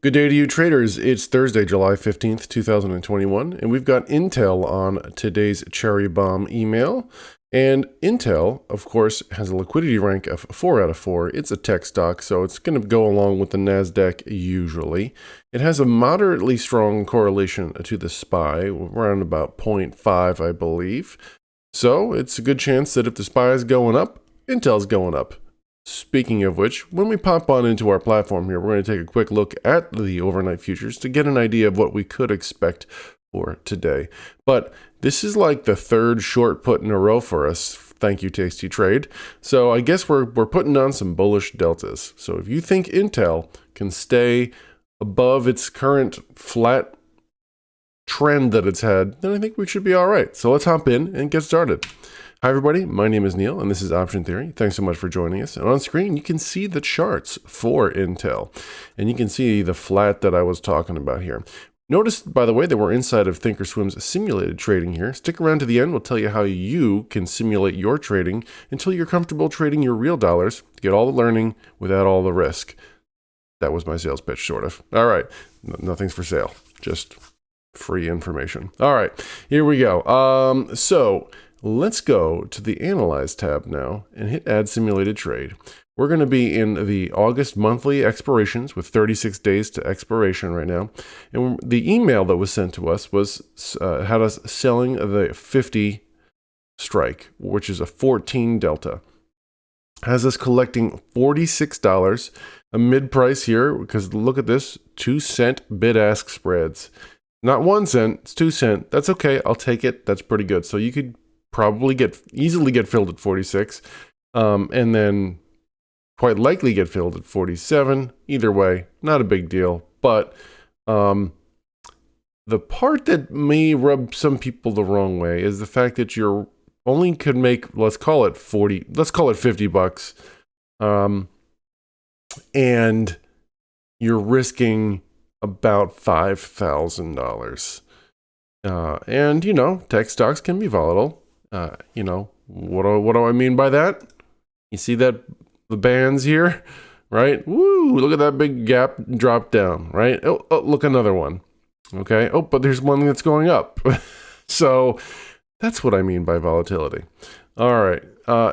Good day to you traders. It's Thursday, July 15th, 2021, and we've got Intel on today's Cherry Bomb email. And Intel, of course, has a liquidity rank of 4 out of 4. It's a tech stock, so it's going to go along with the NASDAQ usually. It has a moderately strong correlation to the SPY, around about 0.5, I believe. So it's a good chance that if the SPY is going up, Intel's going up. Speaking of which, when we pop on into our platform here, we're going to take a quick look at the overnight futures to get an idea of what we could expect for today. But this is like the third short put in a row for us. Thank you, Tasty Trade. So I guess we're putting on some bullish deltas. So if you think Intel can stay above its current flat trend that it's had, then I think we should be all right. So let's hop in and get started. Hi everybody, my name is Neil and this is Option Theory. Thanks so much for joining us. And on screen you can see the charts for Intel. And you can see the flat that I was talking about here. Notice, by the way, that we're inside of Thinkorswim's simulated trading here. Stick around to the end. We'll tell you how you can simulate your trading until you're comfortable trading your real dollars to get all the learning without all the risk. That was my sales pitch, sort of. All right, nothing's for sale, just free information. All right, here we go. So let's go to the Analyze tab now and hit Add Simulated Trade. We're going to be in the August monthly expirations with 36 days to expiration right now. And the email that was sent to us was had us selling the 50 strike, which is a 14 delta. Has us collecting $46, a mid price here, because look at this, 2-cent bid-ask spreads. Not 1 cent, it's 2 cents. That's okay, I'll take it. That's pretty good. So you could probably easily get filled at 46, and then quite likely get filled at 47. Either way, not a big deal. But the part that may rub some people the wrong way is the fact that you're only could make, let's call it 50 bucks, and you're risking about $5,000. And you know, tech stocks can be volatile. You know, what do I mean by that? You see that the bands here, right? Woo, look at that big gap drop down, right? Oh, look, another one. Okay. Oh, but there's one that's going up. So that's what I mean by volatility. All right.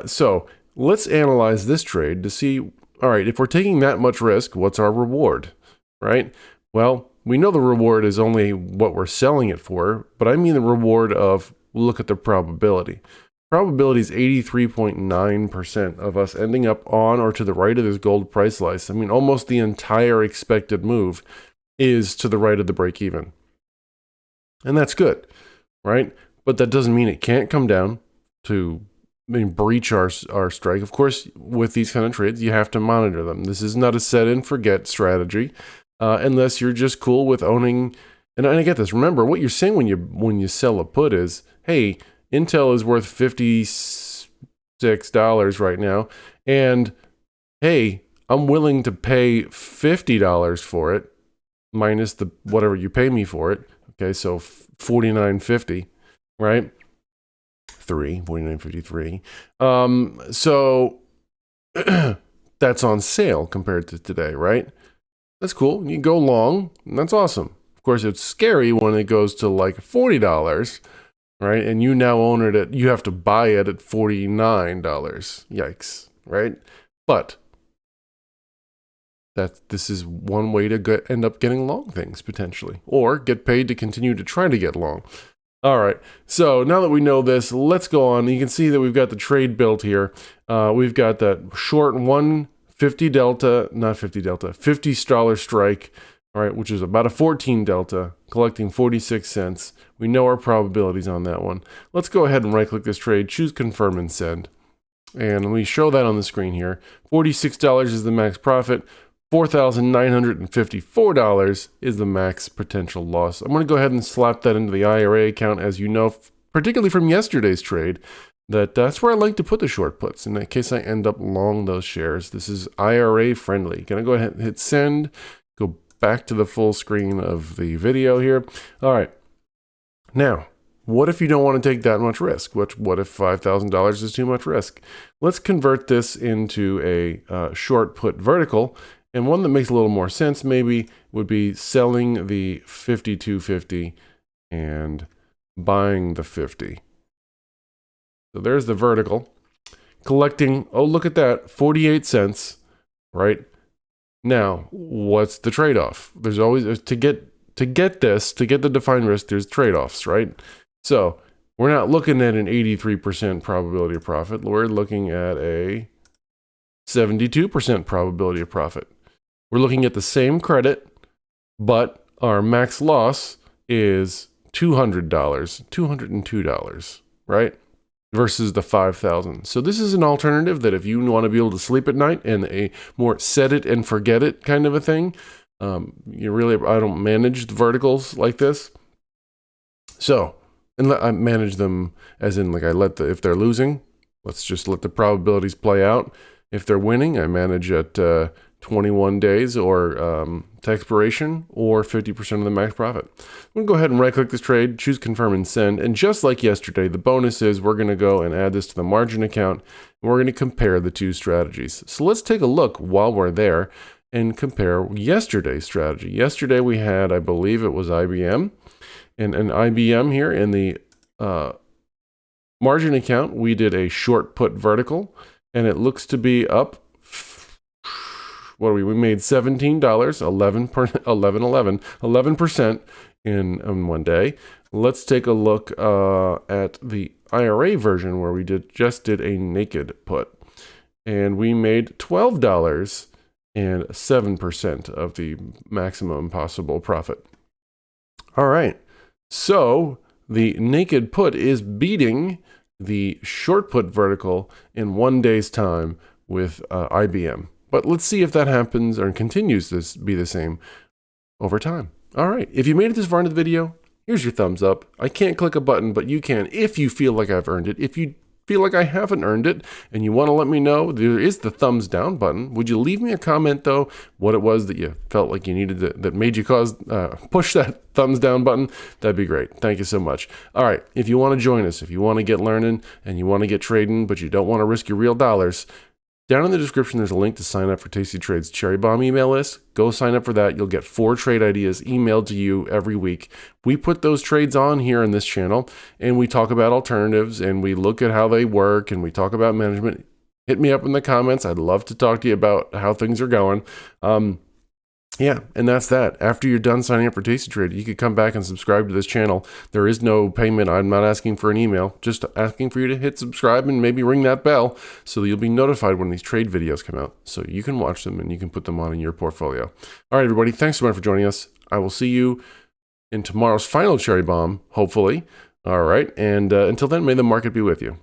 So let's analyze this trade to see, all right, if we're taking that much risk, what's our reward, right? Well, we know the reward is only what we're selling it for, but I mean the reward of, look at the probability. Probability is 83.9% of us ending up on or to the right of this gold price slice. I mean, almost the entire expected move is to the right of the break even. And that's good, right? But that doesn't mean it can't come down to breach our strike. Of course, with these kind of trades, you have to monitor them. This is not a set and forget strategy, unless you're just cool with owning. And I get this. Remember, what you're saying when you sell a put is, hey, Intel is worth $56 right now, and hey, I'm willing to pay $50 for it, minus the whatever you pay me for it. Okay, so $49.50, right? 49.53. So that's on sale compared to today, right? That's cool. You go long, and that's awesome. Of course, it's scary when it goes to like $40, right? And you now own it you have to buy it at $49. Yikes, right? But this is one way to end up getting long things potentially, or get paid to continue to try to get long. All right, so now that we know this, let's go on. You can see that we've got the trade built here. We've got that short 150 delta, not 50 delta, $50 strike. All right, which is about a 14 delta, collecting 46 cents. We know our probabilities on that one. Let's go ahead and right-click this trade, choose Confirm and Send. And let me show that on the screen here. $46 is the max profit. $4,954 is the max potential loss. I'm going to go ahead and slap that into the IRA account. As you know, particularly from yesterday's trade, that's where I like to put the short puts in case I end up long those shares. This is IRA friendly. Going to go ahead and hit Send. Go back to the full screen of the video here. All right. Now, what if you don't want to take that much risk? What if $5,000 is too much risk? Let's convert this into a short put vertical And one that makes a little more sense maybe would be selling the 52.50 and buying the 50. So there's the vertical. Collecting, oh, look at that, 48 cents, right? Now, what's the trade-off? There's always, to get the defined risk, there's trade-offs, right? So we're not looking at an 83% probability of profit. We're looking at a 72% probability of profit. We're looking at the same credit, but our max loss is $200, $202, right? Versus the $5,000. So this is an alternative that if you want to be able to sleep at night and a more set it and forget it kind of a thing, I don't manage the verticals like this. So, and I manage them as in like if they're losing, let's just let the probabilities play out. If they're winning, I manage at 21 days or to expiration or 50% of the max profit. I'm going to go ahead and right click this trade, choose confirm and send. And just like yesterday, the bonus is we're going to go and add this to the margin account and we're going to compare the two strategies. So let's take a look while we're there and compare yesterday's strategy. Yesterday we had, I believe it was IBM, and an IBM here in the margin account, we did a short put vertical and it looks to be up. We made $17, 11% in one day. Let's take a look at the IRA version where we just did a naked put. And we made $12 and 7% of the maximum possible profit. All right, so the naked put is beating the short put vertical in 1 day's time with IBM. But let's see if that happens or continues to be the same over time. All right, if you made it this far into the video, here's your thumbs up. I can't click a button, but you can if you feel like I've earned it. If you feel like I haven't earned it and you want to let me know, there is the thumbs down button. Would you leave me a comment though, what it was that you felt like you needed that made you push that thumbs down button? That'd be great. Thank you so much. All right, if you want to join us, if you want to get learning and you want to get trading, but you don't want to risk your real dollars, down in the description, there's a link to sign up for Tasty Trade's Cherry Bomb email list. Go sign up for that. You'll get 4 trade ideas emailed to you every week. We put those trades on here on this channel, and we talk about alternatives, and we look at how they work, and we talk about management. Hit me up in the comments. I'd love to talk to you about how things are going. Yeah, and that's that. After you're done signing up for Tasty Trade, you could come back and subscribe to this channel. There is no payment. I'm not asking for an email, just asking for you to hit subscribe and maybe ring that bell so that you'll be notified when these trade videos come out so you can watch them and you can put them on in your portfolio. All right, everybody, thanks so much for joining us. I will see you in tomorrow's final Cherry Bomb, hopefully. All right, and until then, may the market be with you.